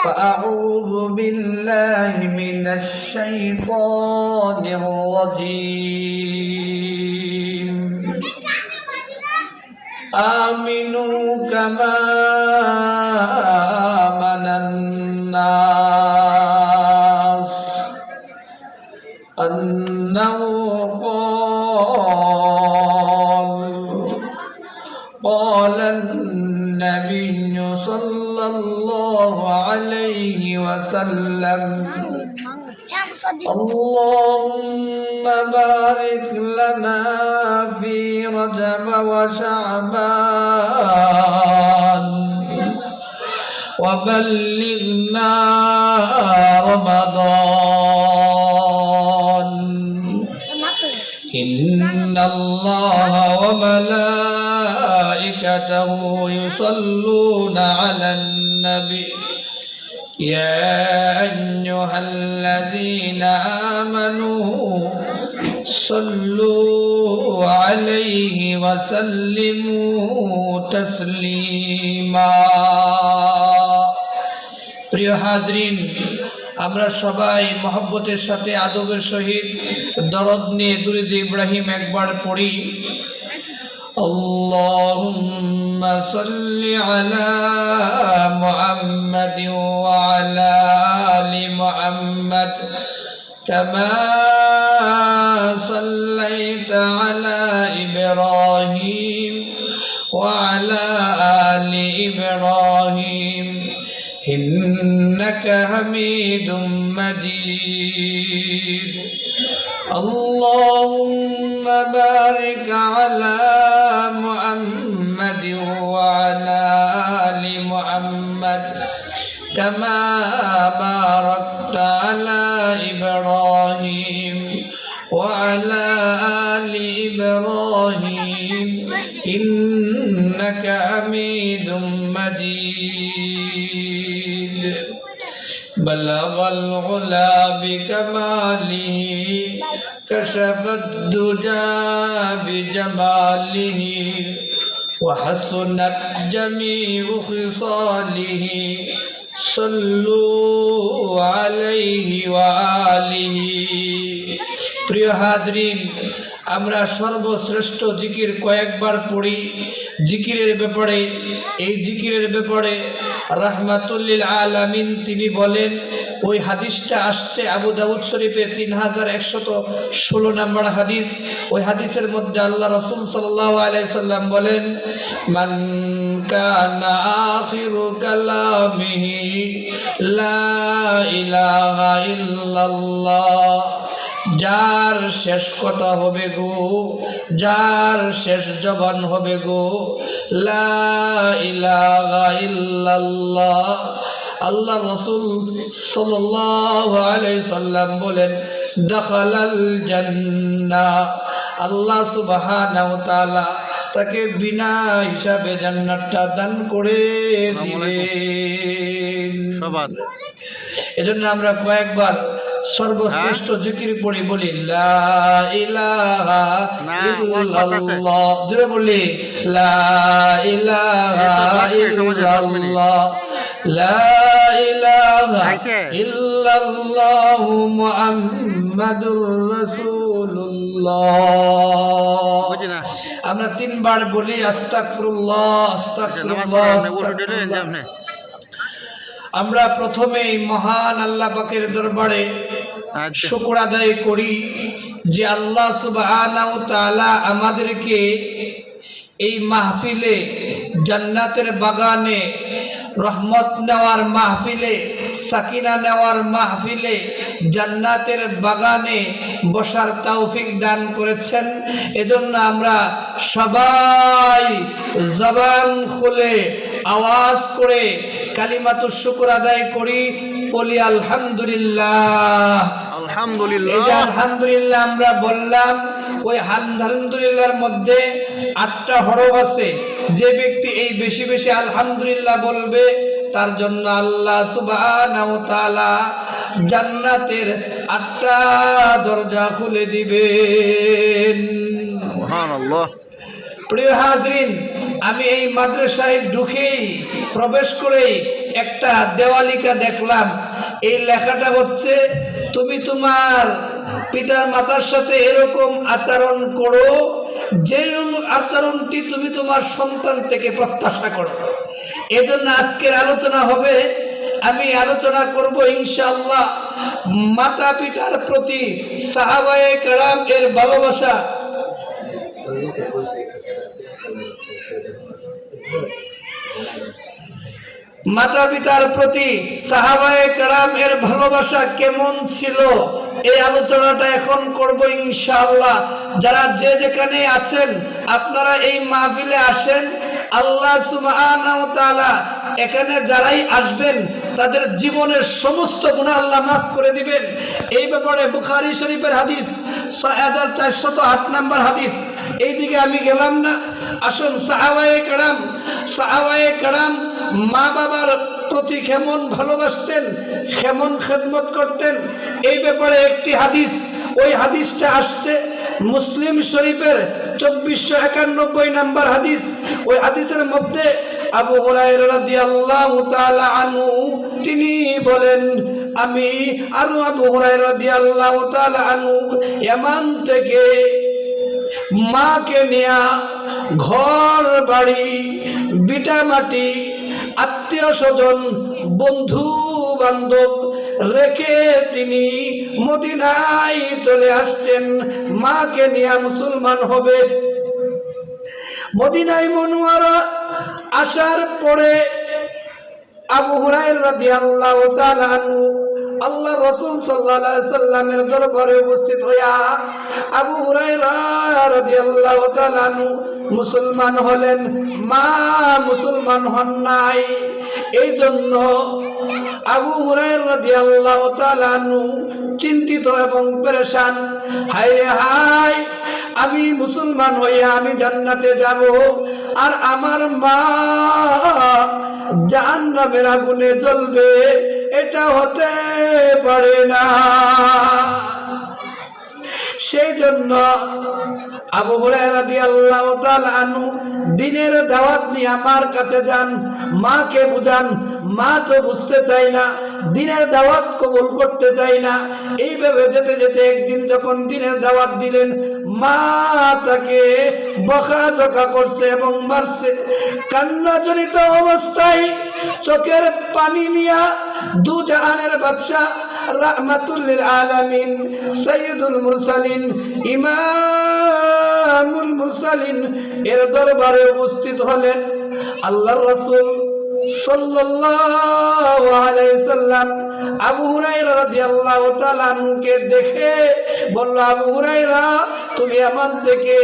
فأعوذ بالله من الشيطان الرجيم آمنوا كما آمن الناس أنه قال النبي صلى الله عليه وسلم اللهم بارك لنا في رجب وشعبان وبلغنا رمضان إن الله وملائكته يصلون على النبي يا أيها الذين آمنوا صلوا عليه وسلموا تسليما প্রিয় হাজরিন, আমরা সবাই মহব্বতের সাথে আদবের সহিত দরদ নিয়ে দুরূদ ইব্রাহিম একবার পড়ি। اللهم صل على محمد وعلى آل محمد كما صليت على إبراهيم وعلى آل إبراهيم إنك حميد مجيد اللهم بارك على محمد وعلى آل محمد كما باركت على إبراهيم وعلى آل إبراهيم إنك حميد مجيد بلغ العلا بكماله كشف الدجى بجماله وحسنت جميع خصاله صلوا عليه وآله প্রিয় হাজরিন, আমরা সর্বশ্রেষ্ঠ জিকির কয়েকবার পড়ি। জিকিরের ব্যাপারে এই জিকিরের ব্যাপারে রাহমাতুল লিল আলামিন তিনি বলেন, ওই হাদিসটা আসছে আবু দাউদ শরীফে 3116 নম্বর হাদিস। ওই হাদিসের মধ্যে আল্লাহ রাসূল সাল্লাল্লাহু আলাইহি সাল্লাম বলেন, মান কানা আখিরু কালামিহি লা ইলাহা ইল্লাল্লাহ, যার শেষ কথা হবে গো, যার শেষ জবান হবে গো লা ইলাহা ইল্লাল্লাহ, আল্লাহ রাসূল সাল্লাল্লাহু আলাইহি সাল্লাম বলেন দাখালাল জান্নাহ, আল্লাহ সুবহানাহু ওয়া তাআলা তাকে বিনা হিসাবে জান্নাতটা দান করে দিবেন। এজন্য আমরা কয়েকবার সর্বশ্রেষ্ঠ জিকির পড়ি, বলি লা ইলাহা ইল্লাল্লাহ, জোরে বলি লা ইলাহা ইল্লাল্লাহ, লা ইলাহা ইল্লাল্লাহ মুহাম্মাদুর রাসূলুল্লাহ। আমরা 3 বার বলি আস্তাগফিরুল্লাহ আস্তাগফিরুল্লাহ। আমরা প্রথমেই মহান আল্লাহ পাকের দরবারে শুকর আদায় করি যে আল্লাহ সুবহানাহু ওয়া তাআলা আমাদেরকে এই মাহফিলে, জান্নাতের বাগানে, রহমত নেওয়ার মাহফিলে, সাকিনা নেওয়ার মাহফিলে, জান্নাতের বাগানে বসার তৌফিক দান করেছেন। এজন্য আমরা সবাই জবান খুলে আওয়াজ করে কালিমাতুশ শুকর আদায় করি, বলি আলহামদুলিল্লাহ। আলহামদুলিল্লাহ, আলহামদুলিল্লাহ আমরা বললাম। ওই আলহামদুলিল্লাহর মধ্যে 8টা হরফ আছে। যে ব্যক্তি এই বেশি বেশি আলহামদুলিল্লাহ বলবে তার জন্য আল্লাহ সুবহানাহু ওয়া তাআলা জান্নাতের 8টা দরজা খুলে দিবেন। সুবহানাল্লাহ। প্রিয় হাজরিন, আমি এই মাদ্রাসায় ঢুকেই প্রবেশ করেই একটা দেওয়ালিকা দেখলাম, এই লেখাটা হচ্ছে তুমি তোমার পিতার মাতার সাথে এরকম আচরণ করো যে আচরণটি তুমি তোমার সন্তান থেকে প্রত্যাশা করো। এজন্য আজকের আলোচনা হবে, আমি আলোচনা করব ইনশাআল্লাহ মাতা পিতার প্রতি সাহাবায়ে কেরাম এর ভালোবাসা। মাতা পিতার প্রতি সাহাবায়ে কেরাম এর ভালোবাসা কেমন ছিল, এই আলোচনাটা এখন করব ইনশাআল্লাহ। যারা যে যেখানে আছেন আপনারা এই মাহফিলে আসেন, আল্লাহ সুবহানাহু ওয়া তাআলা এখানে যারাই আসবেন তাদের জীবনের সমস্ত গুনাহ আল্লাহ মাফ করে দিবেন। এই ব্যাপারে বুখারী শরীফের হাদিস 6408 নম্বর হাদিস। এইদিকে আমি গেলাম না, আসুন সাহাবায়ে কেরাম মা বাবার প্রতি কেমন ভালোবাসতেন, কেমন খেদমত করতেন, এই ব্যাপারে একটি হাদিস, ওই হাদিসটা আসছে মুসলিম শরীফের 2491 নম্বর হাদিস। ওই হাদিসের মধ্যে আবু হুরায়রা রাদিয়াল্লাহু তাআলা আনহু তিনি বলেন, আমি আর আবু হুরায়রা রাদিয়াল্লাহু তাআলা আনহু ইয়ামান থেকে মাকে নিয়া ঘর বাড়ি বিটা মাটি আত্মীয় স্বজন বন্ধু বান্ধব রেখে তিনি মদিনায় চলে আসছেন মাকে নিয়ে মুসলমান হবে। মদিনায় মুনওয়ারা আসার পরে আবু হুরায়রা রাদিয়াল্লাহু তাআলা আনহু আল্লাহ রাসূল সাল্লাল্লাহু আলাইহি সাল্লামের দরবারে উপস্থিত হইয়া আবু হুরায়রা রাদিয়াল্লাহু তাআলা আনহু মুসলমান হলেন, মা মুসলমান হন নাই। এই জন্য আবু হুরায়রা রাদিয়াল্লাহু তাআলা আনহু চিন্তিত এবং পেরেশান, হায় রে হায়, আমি মুসলমান হইয়া আমি জান্নাতে যাব আর আমার মা জাহান্নামের আগুনে জ্বলবে, এটা হতে পারে না। সেই জন্য আবু হুরায়রা রাদিয়াল্লাহু তাআলা আনহু দ্বীনের দাওয়াত নিয়ে আমার কাছে যান, মাকে বুঝান। মা তো বুঝতে চায় না, দ্বীনের দাওয়াত কবুল করতে চায় না। এইভাবে যেতে যেতে একদিন যখন দ্বীনের দাওয়াত দিলেন, মা তাকে বকাঝকা করছে এবং মারছে। কান্নাজনিত অবস্থায় চোখের পানি নিয়া দু জাহানের বাদশা রাহমাতুল লিল আলামিন সাইয়্যিদুল মুরসালিন ইমামুল মুরসালিন এর দরবারে উপস্থিত হলেন। আল্লাহর রাসূল সাল্লাল্লাহু আলাইহি সাল্লাম আবু হুরায়রা রাদিয়াল্লাহু তাআলা আনহুকে দেখে বলল, আবু হুরায়রা, তুমি আমার থেকে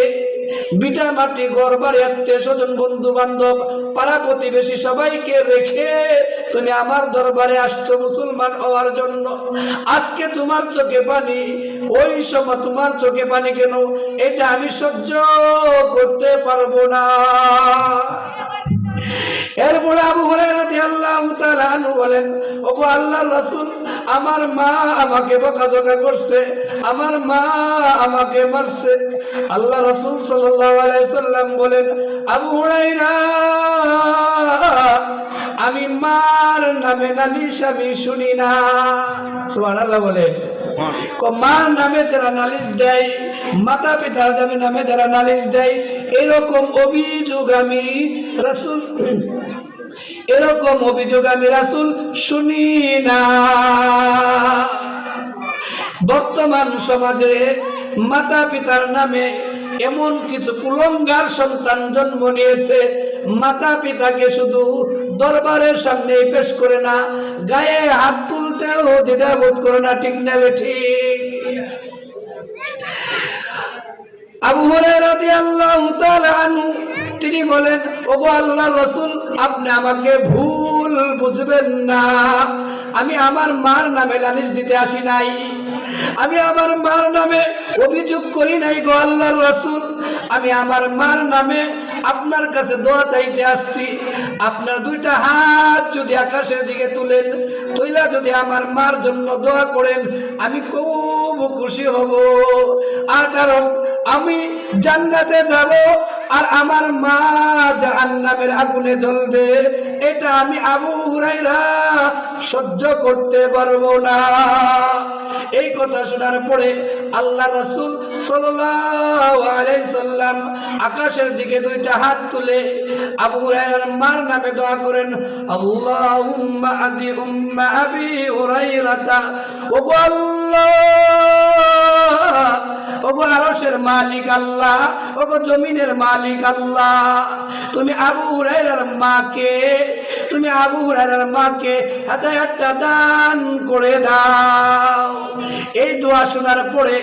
বিটা মাটি ঘর বাড়ি আত্মীয় স্বজন বন্ধু বান্ধব পাড়া প্রতিবেশী সবাইকে রেখে তুমি আমার দরবারে আসছো মুসলমান হওয়ার জন্য। আজকে তোমার চোখে পানি, ওই সময় তোমার চোখে পানি কেন, এটা আমি সহ্য করতে পারবো না। এরপরে আবু হুরায়রা রাদিয়াল্লাহু তাআলা আনহু বলেন, ওগো আল্লাহর রাসূল, আমার মা আমাকে বকাঝকা করছে, আমার মা আমাকে মারছে। আল্লাহ রাসূল সাল্লাল্লাহু আলাইহি সাল্লাম বলেন, আবু হুরায়রা, আমি মার নামে নালিশ আমি শুনি না। সুবহানাল্লাহ বলেন। মার নামে যারা নালিশ দেয়, মাতা পিতার নামে যারা নালিশ দেয়, এরকম অভিযোগ আমি রাসূল শুনি না। বর্তমান সমাজে মাতা পিতার নামে এমন কিছু কুলঙ্গার সন্তান জন্ম নিয়েছে, মাতা পিতাকে শুধু দরবারের সামনে পেশ করে না, গায়ে হাত তুলতেও দ্বিধাবোধ করে না। ঠিক না ঠিক? আবু হুরায়রা রাদিয়াল্লাহু তাআলা আনহু তিনি বলেন, ওগো আল্লাহর রাসূল, আপনি আমাকে ভুল বুঝবেন না, আমি আমার মার নামে নালিশ দিতে আসি নাই, আমি আমার মার নামে অভিযোগ করি নাই গো আল্লাহর রাসূল, আমি আমার মার নামে আপনার কাছে দোয়া চাইতে আসছি। আপনার দুইটা হাত যদি আকাশের দিকে তুলেন, তুইলা যদি আমার মার জন্য দোয়া করেন, আমি খুব খুশি হব। আর কারণ আমি জান্নাতে যাব আর আমার মা জাহান্নামের আগুনে জ্বলবে, এটা আমি আবু হুরায়রা সহ্য করতে পারবো না। এই কথা শোনার পরে আল্লাহ রাসূল সাল্লাল্লাহু আলাইহি সাল্লাম আকাশের দিকে দুইটা হাত তুলে আবু হুরায়রার মার নামে দোয়া করেন, আল্লাহুম্মা আদি উম্মা আবি হুরায়রাতা, ওগো আল্লাহ, ওগো আরশের মালিক আল্লাহ, ওগো জমিনের মালিক আল্লাহ, তুমি আবু হুরায়রার মাকে হেদায়েতটা দান করে দাও। এই দোয়া শোনার পরে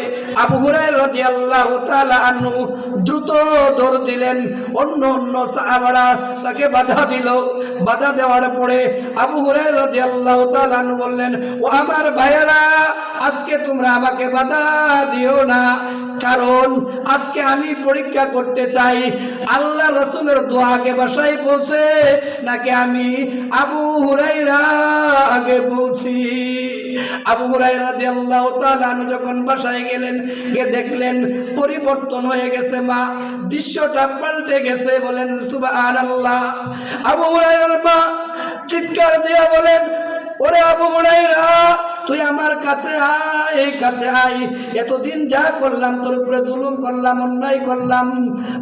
আবু হুরায়রা রাদিয়াল্লাহু তাআলা আনহু দ্রুত দৌড় দিলেন। অন্য সাহাবারা তাকে বাধা দিল। বাধা দেওয়ার পরে আবু হুরায়রা রাদিয়াল্লাহু তাআলা আনহু বললেন, ও আমার ভাইয়েরা, আজকে তোমরা আমাকে বাধা দিও না, কারণ আজকে আমি পরীক্ষা করতে চাই আল্লাহ রাসূলের দোয়া আগে বাসায় পৌঁছে নাকি আমি আবু হুরায়রা আগে পৌঁছি। আবু হুরায়রা রাদিয়াল্লাহু তাআলা আনহু যখন বাসায় গেলেন, গিয়ে দেখলেন পরিবর্তন হয়ে গেছে মা, দৃশ্যটা পাল্টে গেছে। বলেন সুবহানাল্লাহ। আবু হুরায়রার মা চিৎকার দিয়ে বলেন, ওরে আবু হুরায়রা, তুই আমার কাছে আয়, এতদিন যা করলাম তোর উপরে জুলুম করলাম, অন্যায় করলাম,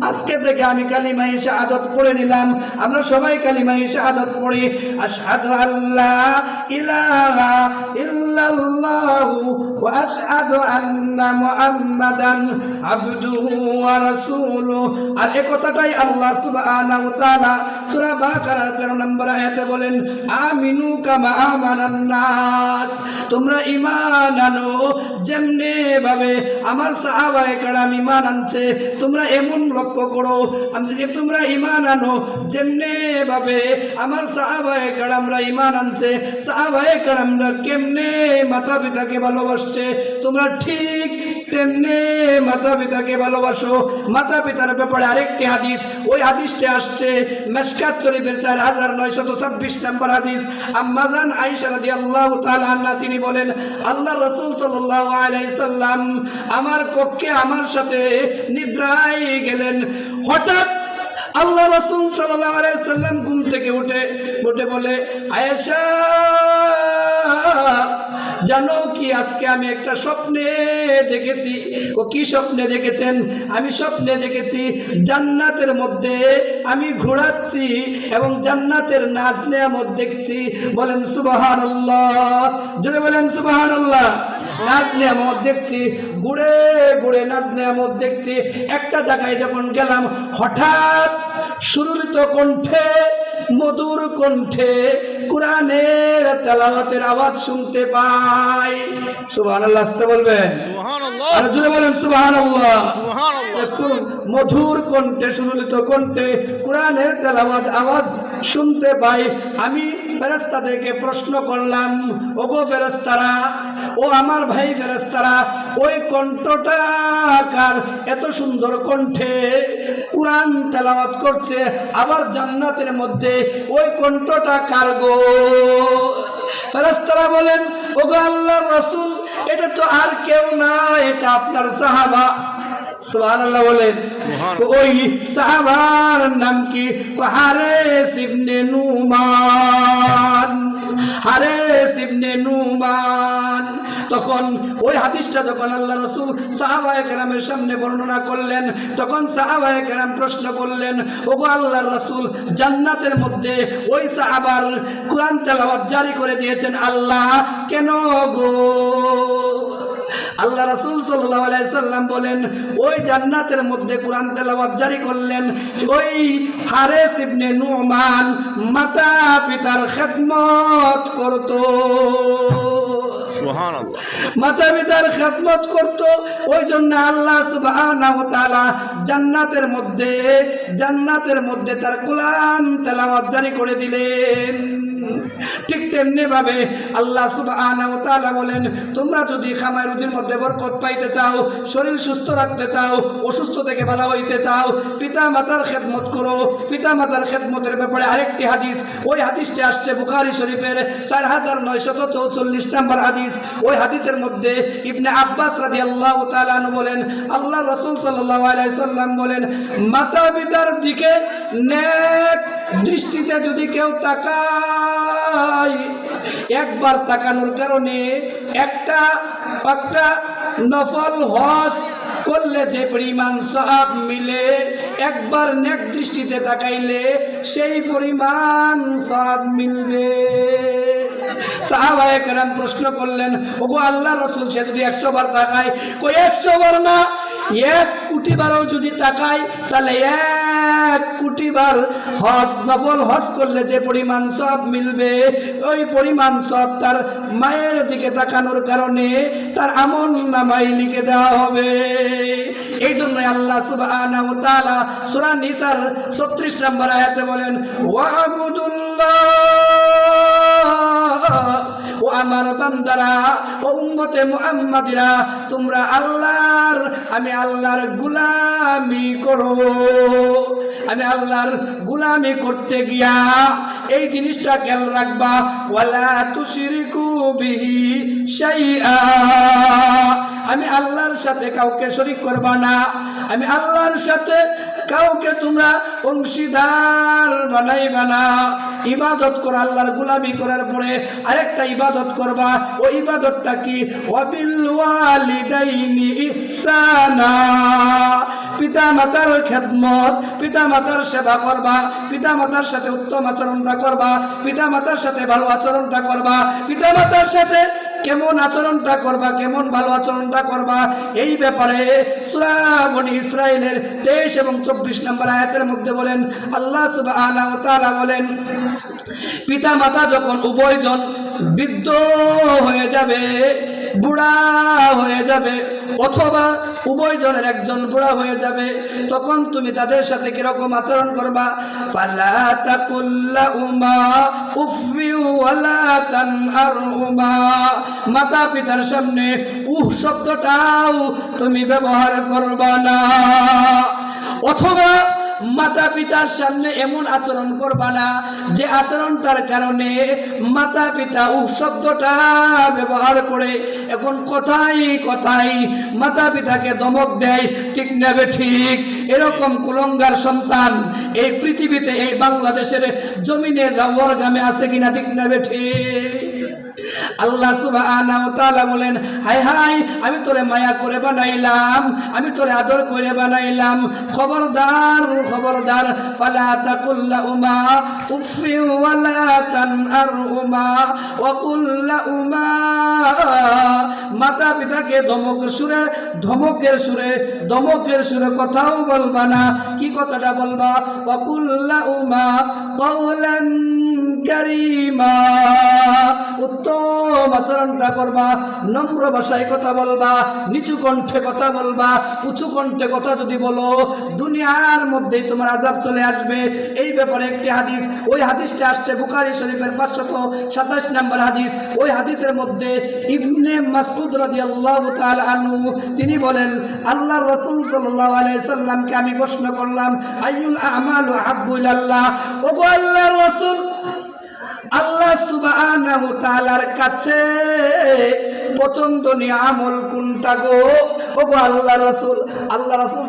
আজকে থেকে আমি কালিমায়ে শাহাদাত পড়ে নিলাম। আমরা সবাই কালিমায়ে শাহাদাত পড়ি, আশহাদু আল্লা ইলাহা ইল্লাল্লাহু ওয়া আশহাদু আন্না মুহাম্মাদান আবদুহু ওয়া রাসূলুহু। আর এই কথাটাই আল্লাহ সুবহানাহু ওয়া তাআলা সূরা বাকারার 13 নম্বর আয়াতে বলেন, আমিনু কামা আমানান নাস, তোমরা ঈমান আনো যেমনে ভাবে আমার সাহাবায়ে কেরাম ঈমান আনছে, তোমরা এমন লক্ষ্য করো যে তোমরা ঈমান আনো যেমনে ভাবে আমার সাহাবায়ে কেরামরা ঈমান আনছে। সাহাবায়ে কেরামরা কেমনে মাতা পিতাকে ভালোবাসছে, তোমরা ঠিক তেমনে মাতা পিতাকে ভালোবাসো। মাতা পিতার ব্যাপারে আরেকটি হাদিস, ওই হাদিসটা আসছে মিশকাত শরীফের 4926 নম্বর হাদিস। আম্মা জান আয়েশা রাদিয়াল্লাহু তাআলা আনহা তিনি বলেন, আল্লাহ রাসূল সাল্লাল্লাহু আলাইহি সাল্লাম আমার কক্ষে আমার সাথে নিদ্রায় গেলেন। হঠাৎ আল্লাহ রাসূল সাল্লাল্লাহু আলাইহি সাল্লাম ঘুম থেকে উঠে বলে, আয়েশা জানো কি, আজকে আমি একটা স্বপ্নে দেখেছি। ও কি স্বপ্নে দেখেছেন? আমি স্বপ্নে দেখেছি জান্নাতের মধ্যে আমি ঘোরাচ্ছি এবং জান্নাতের নাজ নেয়ামত দেখছি। বলেন সুবহানাল্লাহ, জোরে বলেন সুবহানাল্লাহ। নাজ নেয়ামত দেখছি, ঘুরে ঘুরে নাজ নেয়ামত দেখছি। একটা জায়গায় যখন গেলাম, হঠাৎ সুরলিত কণ্ঠে, মধুর কণ্ঠে কোরআনের তেলাওয়াতের আওয়াজ শুনতে পাই। সুবহানাল্লাহ আসতে বলবেন, সুবহানাল্লাহ, আর জোরে বলেন সুবহানাল্লাহ। সুবহানাল্লাহ। মধুর কণ্ঠে, সুরলিত কণ্ঠে কোরআনের তেলাওয়াত আওয়াজ শুনতে পাই। আমি ফেরেশতাদেরকে প্রশ্ন করলাম, ওগো ফেরেশতারা, ও আমার ভাই ফেরেশতারা, ওই কণ্ঠটা কার? এত সুন্দর কণ্ঠে কোরআন তেলাওয়াত করছে, আবার জান্নাতের মধ্যে, ওই কণ্ঠটা কার গো? ফেরেশতারা বলেন, ওগো আল্লাহর রাসূল, এটা তো আর কেউ না, এটা আপনার সাহাবা। সুবহানাল্লাহ বলেন। ওই সাহাবার নাম কি? হারেস ইবনে নুমান। হারেস ইবনে নুমান। তখন ওই হাদিসটা যখন আল্লাহ রাসূল সাহাবায়ে কেরামের সামনে বর্ণনা করলেন, তখন সাহাবায়ে কেরাম প্রশ্ন করলেন, ওগো আল্লাহর রাসূল, জান্নাতের মধ্যে ওই সাহাবার কোরআন তেলাওয়াত জারি করে দিয়েছেন আল্লাহ, কেন গো? আল্লাহ রাসূল সাল্লাল্লাহু আলাইহি সাল্লাম বলেন, ওই জান্নাতের মধ্যে কোরআন তেলাওয়াত জারি করলেন ওই হারেস ইবনে নুমান মাতা পিতার খেদমত করত। সুবহানাল্লাহ। মাতা পিতার খেদমত করত, ওই জন্য আল্লাহ সুবহানাহু ওয়া তাআলা জান্নাতের মধ্যে তার কোরআন তেলাওয়াত জারি করে দিলেন। ঠিক কেমনে ভাবে? আল্লাহ সুবহানাহু ওয়া তাআলা বলেন, তোমরা যদি খামায় রুজির মধ্যে বরকত পাইতে চাও, শরীর সুস্থ রাখতে চাও, অসুস্থ থেকে ভালো হইতে চাও, পিতা মাতার খেদমত করো। পিতা মাতার খেদমতের ব্যাপারে আরেকটি হাদিস, ওই হাদিসটি আসছে বুখারী শরীফের 4944 নম্বর হাদিস। ওই হাদিসের মধ্যে ইবনে আব্বাস রাদিয়াল্লাহু তাআলা আনহু বলেন, আল্লাহ রাসূল সাল্লাল্লাহু আলাইহি সাল্লাম বলেন, মাতা পিতার দিকে নেক দৃষ্টিতে যদি কেউ তাকায়, একবার তাকানোর কারণে একটা নফল হজ করলে যে পরিমাণ সওয়াব মিলে, একবার নেক দৃষ্টিতে তাকাইলে সেই পরিমাণ সওয়াব মিলবে। সাহাবায়ে কেরাম প্রশ্ন করলেন, ওগো আল্লাহর রাসূল, সে যদি 100 বার তাকায়? কই 100 বার না, 1 কোটি বারও যদি তাকায়, তাহলে 1 কোটি বার হজ, নফল হজ করলে যে পরিমাণ সওয়াব মিলবে, ওই পরিমাণ সওয়াব তার মায়ের দিকে তাকানোর কারণে তার আমল নামায় লিখে দেওয়া হবে। এই জন্য আল্লাহ সুবহানাহু ওয়া তাআলা সূরা নিসার 36 নম্বর আয়াতে বলেন, ওয়াবুদুল্লাহ, ও আমার বান্দারা, ও উম্মতে মুহাম্মাদিরা, তোমরা আমি আল্লাহর গোলামি করো। আমি আল্লাহর গোলামি করতে গিয়া এই জিনিসটা খেয়াল রাখবা, ওয়ালা তুশরিকু বিহি শাইআ, আমি আল্লাহর সাথে কাউকে শরীক করবা না। আমি আল্লাহর সাথে কাউকে তোমরা অংশীদার বানাইবা না। ইবাদত কর, আল্লাহর গোলামি করার পরে আরেকটা ইবাদত করবা। ওই ইবাদতটা কি? ওয়াবিল ওয়ালিদাইনি ইহসানা, পিতা মাতার খেদমত, পিতা মাতার সেবা করবা, পিতা মাতার সাথে উত্তম আচরণটা করবা, পিতা মাতার সাথে ভালো আচরণটা করবা, পিতা মাতার সাথে কেমন আচরণটা করবা, কেমন ভালো আচরণটা করবা, এই ব্যাপারে সূরা বনী ইসরাঈলের 23 এবং 24 নম্বর আয়াতের মধ্যে বলেন, আল্লাহ সুবহানাহু ওয়া তাআলা বলেন, পিতা মাতা যখন উভয়জন বৃদ্ধ হয়ে যাবে, বুড়া হয়ে যাবে, অথবা উভয়জনের একজন বুড়া হয়ে যাবে, তখন তুমি তাদের সাথে কিরকম আচরণ করবা? ফালা তাকুল্লাহুমা উফি ওয়ালা তানহারহুমা, মাতা পিতার সামনে শব্দটাও তুমি ব্যবহার করবা না। অথবা মাতা পিতার সামনে এমন আচরণ করবা না যে আচরণটার কারণে মাতা পিতা শব্দটা ব্যবহার করে এখন কথাই কথাই মাতা পিতাকে ধমক দেয়, ঠিক নেবে ঠিক। এরকম কুলঙ্গার সন্তান এই পৃথিবীতে, এই বাংলাদেশের জমিনে যাওয়ার গ্রামে আছে কিনা, ঠিক নেবে ঠিক? আল্লাহ সুবহানাহু ওয়া তাআলা বলেন, হায় হায়, আমি তোরে মায়া করে বানাইলাম, আমি তোরে আদর করে বানাইলাম, খবরদার খবরদার, ফালা তাকুল্লাহুমা উফি ওয়ালা তানহারহুমা ওয়া কুল্লাহুমা, মাতা পিতাকে ধমকের সুরে কথাও বলবা না। কি কথাটা বলবা? ওয়া কুল্লাহুমা কাওলান কারীমা, উত্তম আচরণটা করবা, নম্র ভাষায় কথা বলবা, নিচু কণ্ঠে কথা বলবা। উঁচু কণ্ঠে কথা যদি বলো, দুনিয়ার মধ্যেই তোমার আযাব চলে আসবে। এই ব্যাপারে একটি হাদিস, ওই হাদিসটা আসছে বুখারী শরীফের 527 নম্বর হাদিস। ওই হাদিসের মধ্যে ইবনে মাসউদ রাদিয়াল্লাহু তাআলা আনহু তিনি বলেন, আল্লাহর রাসূল সাল্লাল্লাহু আলাইহি সাল্লামকে আমি প্রশ্ন করলাম, আইয়ুল আমালু আহাব্বু ইলাল্লাহ, ওগো আল্লাহর রাসূল, আল্লাহ সুবহানাহু ওয়া তাআলার কাছে পছন্দনীয় আমল কোনটা গো? ওগো আল্লাহ রাসূল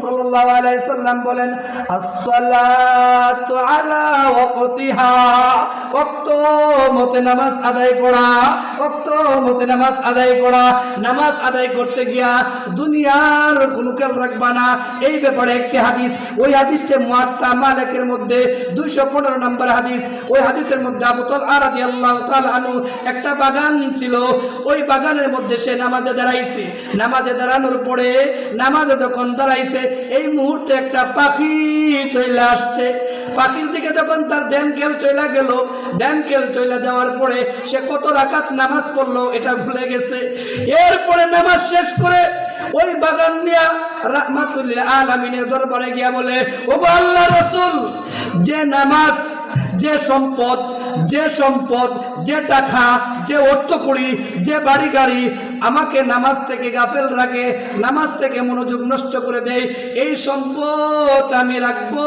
সাল্লাল্লাহু আলাইহি সাল্লাম বলেন, আসসালাতু আলা ওয়াক্তিহা, ওয়াক্ত মতে নামাজ আদায় করা, ওয়াক্ত মতে নামাজ আদায় করা। নামাজ আদায় করতে গিয়া দুনিয়ার কোনো খেয়াল রাখবা না। এই ব্যাপারে একটি হাদিস, ওই হাদিসটা মুয়াত্তা মালিকের মধ্যে 215 নম্বর হাদিস। ওই হাদিসের মধ্যে আবু তালহা রাদিয়াল্লাহু তাআলা আনহু একটা বাগান ছিল, ওই বাগানের মধ্যে সে নামাজে দাঁড়াইছে। নামাজে দাঁড়ানোর পরে, নামাজে যখন দাঁড়াইছে, এই মুহূর্তে একটা পাখি চলে আসছে। পাখির দিকে যখন তার ধ্যান খেল চলে গেল, ধ্যান খেল চলে যাওয়ার পরে সে কত রাকাত নামাজ পড়লো এটা ভুলে গেছে। এরপরে নামাজ শেষ করে ওই বাগান নিয়া রাহমাতুল লিল আলামিনের দরবারে গিয়া বলে, ওগো আল্লাহর রাসূল, যে নামাজ, যে সম্পদ যে টাকা, যে অর্থ করি, যে বাড়ি গাড়ি আমাকে নামাজ থেকে গাফেল রাখে, নামাজ থেকে মনোযোগ নষ্ট করে দেয়, এই সম্পদ আমি রাখবো,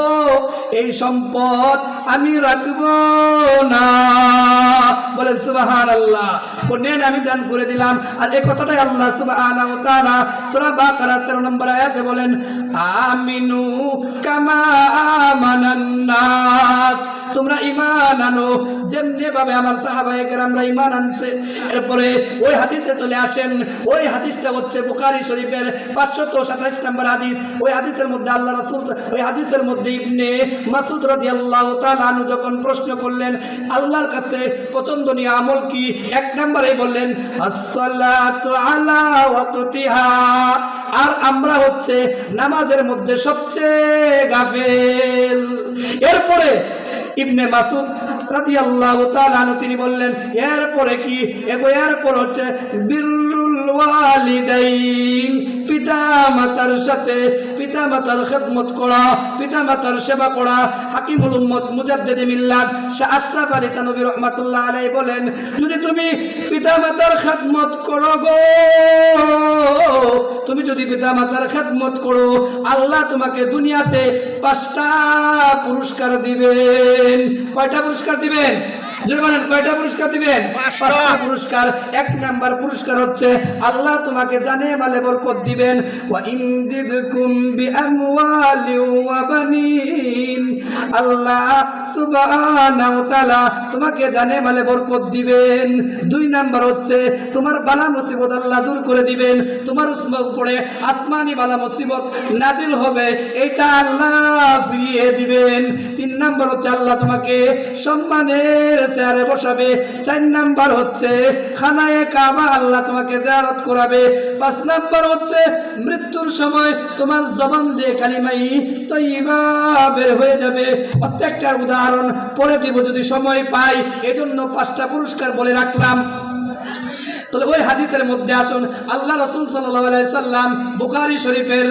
এই সম্পদ আমি রাখবো না। বলেন সুবহানাল্লাহ। নেন আমি দান করে দিলাম। আর এই কথাটাই আল্লাহ সুবহানাহু ওয়া তাআলা সূরা বাকারা 13 নম্বর আয়াতে বলেন, আমিনু কামা আমানান নাস, তোমরা ঈমান আনো যেমনি ভাবে আমার সাহাবায়ে কেরামরা ঈমান আনছে। এরপরে ওই হাদিসে চলে আসেন, ওই হাদিসটা হচ্ছে বুখারী শরীফের 527 নম্বর হাদিস। ওই হাদিসের মধ্যে আল্লাহ রাসূল, ওই হাদিসের মধ্যে ইবনে মাসউদ রাদিয়াল্লাহু তাআলা আনহু যখন প্রশ্ন করলেন আল্লাহর কাছে পছন্দনীয় আমল কি, এক নম্বরে বললেন আসসালাতু আলা ওয়াক্তিহা। আর আমরা হচ্ছে নামাজের মধ্যে সবচেয়ে গাফেল। এরপরে ইবনে মাসউদ রাদিয়াল্লাহু তাআলা আনহু তিনি বললেন এরপরে কি, এরপর হচ্ছে বিররুল ওয়ালিদাইন, পিতা মাতার সাথে পিতা মাতার খেদমত করা, পিতা মাতার সেবা করা। হাকিমুল উম্মত মুজাদ্দিদে মিল্লাত শাহ আশরাফ আলী থানভী রাহমাতুল্লাহ আলাইহি বলেন, যদি তুমি পিতা মাতার খেদমত করো গো, তুমি যদি পিতা মাতার খেদমত করো, আল্লাহ তোমাকে দুনিয়াতে 5টা পুরস্কার দিবেন। কয়টা পুরস্কার দিবেন? যদি বলেন কয়টা পুরস্কার দিবেন? 5টা পুরস্কার। এক নাম্বার পুরস্কার হচ্ছে আল্লাহ তোমাকে জানে মালে বরকত দিবেন। ওয়া ইনদিদকুম বিআমওয়ালি ওয়া বানিন, আল্লাহ সুবহানাহু ওয়া তাআলা তোমাকে জানে মালে বরকত দিবেন। 2 নাম্বার হচ্ছে তোমার বালা মুসিবত আল্লাহ দূর করে দিবেন, তোমার উপরে আসমানি বালা মুসিবত নাজিল হবে, এটা আল্লাহ ফিরিয়ে দিবেন। 3 নাম্বার হচ্ছে আল্লাহ তোমাকে সম্মানের চেয়ারে বসাবে। 4 নাম্বার হচ্ছে খানায়ে কাবা আল্লাহ তোমাকে জিয়ারত করাবে। 5 নাম্বার হচ্ছে মৃত্যুর সময় তোমার জবান দিয়ে কালিমাই তয়্যিবা বের হয়ে যাবে। প্রত্যেকটা উদাহরণ পরে দিব যদি সময় পাই, এজন্য 5টা পুরস্কার বলে রাখলাম। তাহলে ওই হাদিসের মধ্যে আসুন, আল্লাহ রাসূল সাল্লাল্লাহু আলাইহি সাল্লাম বুখারী শরীফের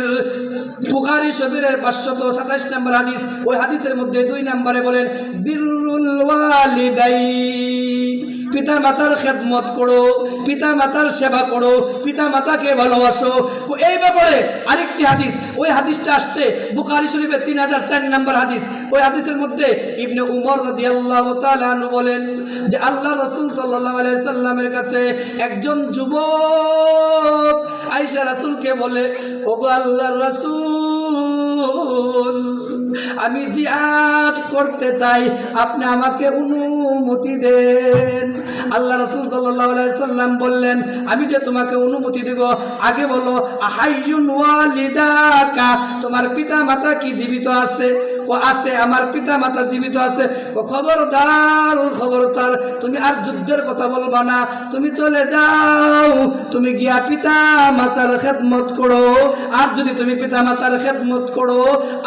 527 নম্বর হাদিস, ওই হাদিসের মধ্যে 2 নম্বরে বলেন বিররুল ওয়ালিদাইন, পিতা মাতার খেদমত করো, পিতা মাতার সেবা করো, পিতা মাতাকে ভালোবাসো। এই ব্যাপারে আরেকটি হাদিস, ওই হাদিসটা আসছে বুখারী শরীফের 3004 নম্বর হাদিস। ওই হাদিসের মধ্যে ইবনে উমর রাদিয়াল্লাহু তাআলা আনহু বলেন যে আল্লাহ রাসূল সাল্লাল্লাহু আলাইহি সাল্লামের কাছে একজন যুবক আয়েশা রাসূলকে বলে, ওগো আল্লাহর রাসূল, আমি জিহাদ করতে চাই, আপনি আমাকে অনুমতি দেন। আল্লাহ রাসূল সাল্লাল্লাহু আলাইহি সাল্লাম বললেন, আমি যে তোমাকে অনুমতি দেব, আগে বলো আহাইয়ুন ওয়ালিদাকা, তোমার পিতা মাতা কি জীবিত আছে? ও আছে, আমার পিতা মাতা জীবিত আছে। ও খবরদার, খবরদার, তুমি আর যুদ্ধের কথা বলবা না, তুমি চলে যাও, তুমি গিয়া পিতা মাতার খেদমত করো। আর যদি তুমি পিতা মাতার খেদমত করো,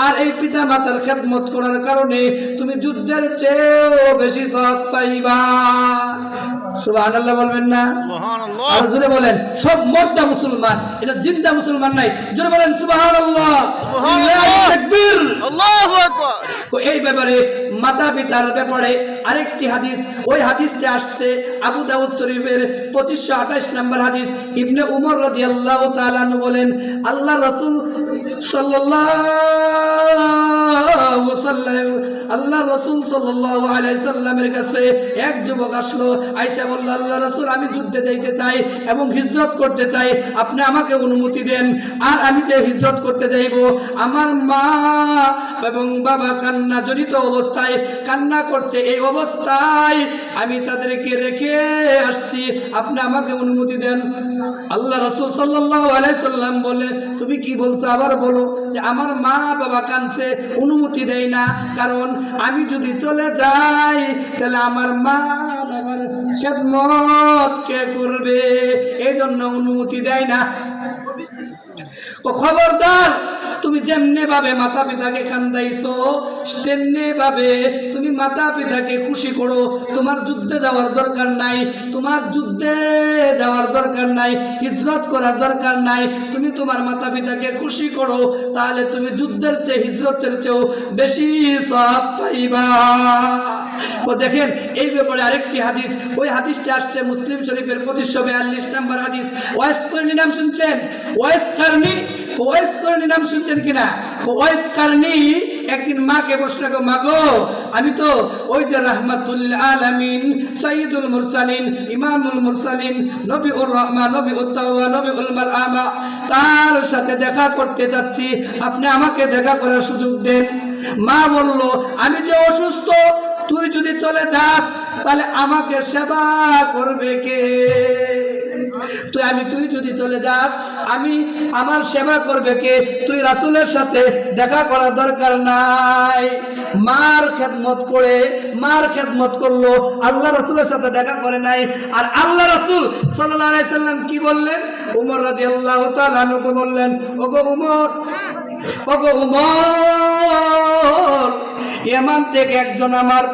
আর এই পিতা মাতার খেদমত করার কারণে তুমি যুদ্ধের চেয়েও বেশি সওয়াব পাইবা। সুবহানাল্লাহ বলবেন না? সুবহানাল্লাহ। আর জোরে বলেন, সব মর্দা মুসলমান, এটা জিন্দা মুসলমান নাই। জোরে বলেন সুবহানাল্লাহ, আল্লাহু তাকবীর, আল্লাহু আকবার। এই ব্যাপারে মাতা পিতার ব্যাপারে আরেকটি হাদিস, ওই হাদিসটা আসছে আবু দাউদ শরীফের 2528 নম্বর হাদিস। ইবনে উমর রাদিয়াল্লাহু তাআলা আনহু বলেন, আল্লাহ রাসূল সাল্লাল্লাহু আলাইহি সাল্লামের কাছে এক যুবক আসলো। আয়েশা বলল, আল্লাহ রাসূল, আমি যুদ্ধে যাইতে চাই এবং হিজরত করতে চাই, আপনি আমাকে অনুমতি দেন। আর আমি যে হিজরত করতে যাইব, আমার মা এবং বাবা কান্না জনিত অবস্থায় কান্না করছে, এই অবস্থায় আমি তাদেরকে রেখে আসছি, আপনি আমাকে অনুমতি দেন। আল্লাহ রাসূল সাল্লাল্লাহু আলাইহি সাল্লাম বলে, তুমি কি বলছো? আবার বলো। যে আমার মা বাবা কাঁদছে, অনুমতি দেয় না, কারণ আমি যদি চলে যাই তাহলে আমার মা বাবার খেদমত কে করবে, এই জন্য অনুমতি দেয় না। ও খবরদার, তুমি যেমনি ভাবে মাতা পিতাকে কান্দাইছো, তেমনি ভাবে তুমি মাতা পিতাকে খুশি করো, তোমার যুদ্ধে যাওয়ার দরকার নাই, তোমার যুদ্ধে যাওয়ার দরকার নাই, হিজরত করার দরকার নাই, তুমি তোমার মাতা পিতাকে খুশি করো, তাহলে তুমি যুদ্ধের চেয়ে হিজরতের চেয়েও বেশি সওয়াব পাইবা। ও দেখেন এই ব্যাপারে আরেকটি হাদিস, ওই হাদিসটি আসছে মুসলিম শরীফের 2542 নম্বর হাদিস। ওয়াইস করনি নাম শুনছেন? ওয়াইস করনি নাম শুনছেন কিনা? ওয়াইস করনি একদিন মাকে প্রশ্ন করো, মা গো আমি তো ওই যে রাহমাতুল আলামিন সাইয়্যিদুল মুরসালিন ইমামুল মুরসালিন নবীউর রহমান নবীউত তাওবা নবীউল মালামা তার সাথে দেখা করতে যাচ্ছি, আপনি আমাকে দেখা করার সুযোগ দেন। মা বলল, আমি যে অসুস্থ, তুই যদি চলে যাস তাহলে আমাকে সেবা করবে কে? তুই যদি চলে যাস আমার সেবা করবে কে? তুই রাসূলের সাথে দেখা করার দরকার নাই। মার খেদমত করলো, আল্লাহ রাসূলের সাথে দেখা করে নাই। আর আল্লাহ রাসূল সাল্লাল্লাহু আলাইহি সাল্লাম কি বললেন? ওমর রাদিয়াল্লাহু তাআলা আনহু বললেন, ওগো উমর, ইয়ামান থেকে একজন আমার